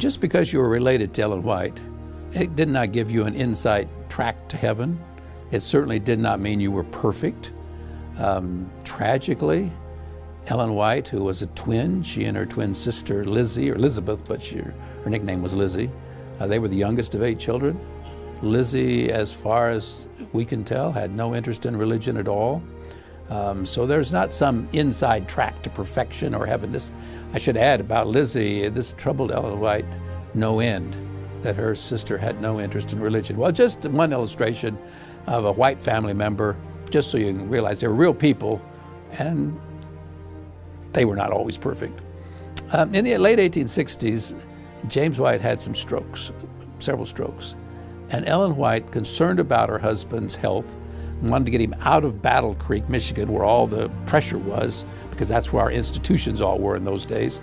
Just because you were related to Ellen White, it did not give you an inside track to heaven. It certainly did not mean you were perfect. Tragically, Ellen White, who was a twin, she and her twin sister Lizzie, or Elizabeth, but her nickname was Lizzie. They were the youngest of 8 children. Lizzie, as far as we can tell, had no interest in religion at all. So there's not some inside track to perfection or heaven. This, I should add about Lizzie, this troubled Ellen White no end, that her sister had no interest in religion. Well, just one illustration of a white family member, just so you can realize they were real people, and they were not always perfect. In the late 1860s, James White had some strokes, several strokes. And Ellen White, concerned about her husband's health, wanted to get him out of Battle Creek, Michigan, where all the pressure was, because that's where our institutions all were in those days.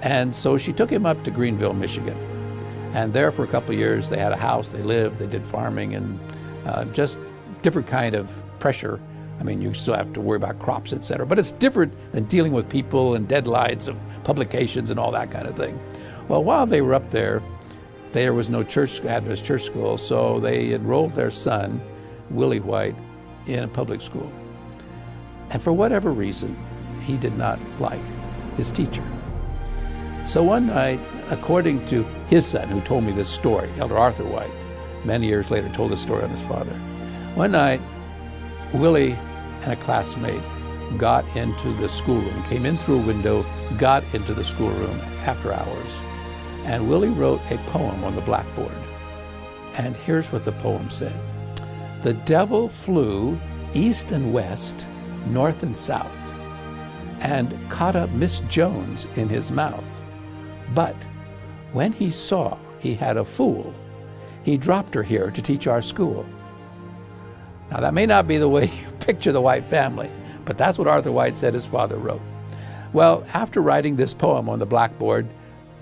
And so she took him up to Greenville, Michigan. And there for a couple of years, they had a house, they lived, they did farming, and just different kind of pressure. I mean, you still have to worry about crops, et cetera, but it's different than dealing with people and deadlines of publications and all that kind of thing. Well, while they were up there was no Adventist church school, so they enrolled their son, Willie White, in a public school. And for whatever reason, he did not like his teacher. So one night, according to his son, who told me this story, Elder Arthur White, many years later told this story on his father. One night, Willie and a classmate got into the schoolroom, came in through a window, got into the schoolroom after hours. And Willie wrote a poem on the blackboard. And here's what the poem said. The devil flew east and west, north and south, and caught up Miss Jones in his mouth. But when he saw he had a fool, he dropped her here to teach our school. Now that may not be the way you picture the White family, but that's what Arthur White said his father wrote. Well, after writing this poem on the blackboard,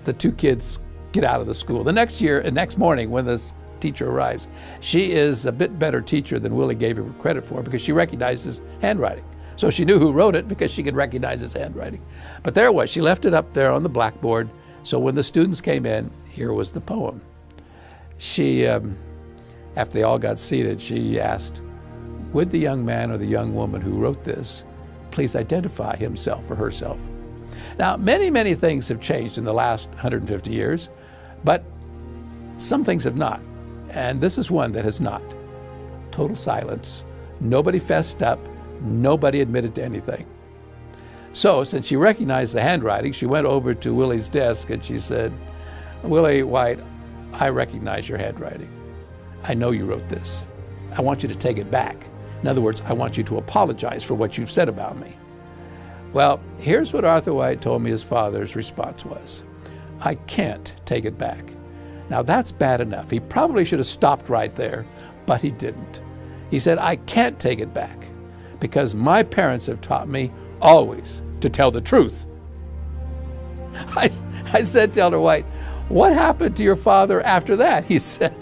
the 2 kids get out of the school. The next morning when this teacher arrives, she is a bit better teacher than Willie gave her credit for, because she recognized his handwriting. So she knew who wrote it because she could recognize his handwriting. But there it was, she left it up there on the blackboard. So when the students came in, here was the poem. She, after they all got seated, she asked, would the young man or the young woman who wrote this please identify himself or herself? Now, many, many things have changed in the last 150 years, but some things have not. And this is one that has not. Total silence. Nobody fessed up. Nobody admitted to anything. So, since she recognized the handwriting, she went over to Willie's desk and she said, Willie White, I recognize your handwriting. I know you wrote this. I want you to take it back. In other words, I want you to apologize for what you've said about me. Well, here's what Arthur White told me his father's response was. I can't take it back. Now that's bad enough. He probably should have stopped right there, but he didn't. He said, I can't take it back because my parents have taught me always to tell the truth. I said to Elder White, what happened to your father after that? He said,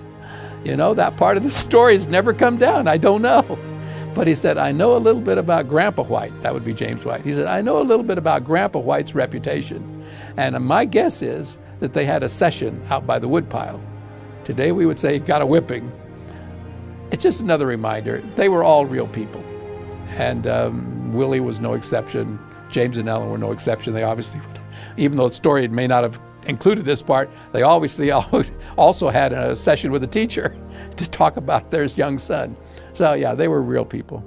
you know, that part of the story has never come down. I don't know. But he said, I know a little bit about Grandpa White. That would be James White. He said, I know a little bit about Grandpa White's reputation. And my guess is that they had a session out by the woodpile. Today we would say he got a whipping. It's just another reminder. They were all real people. And Willie was no exception. James and Ellen were no exception. They obviously, even though the story may not have included this part, they obviously also had a session with a teacher to talk about their young son. So yeah, they were real people.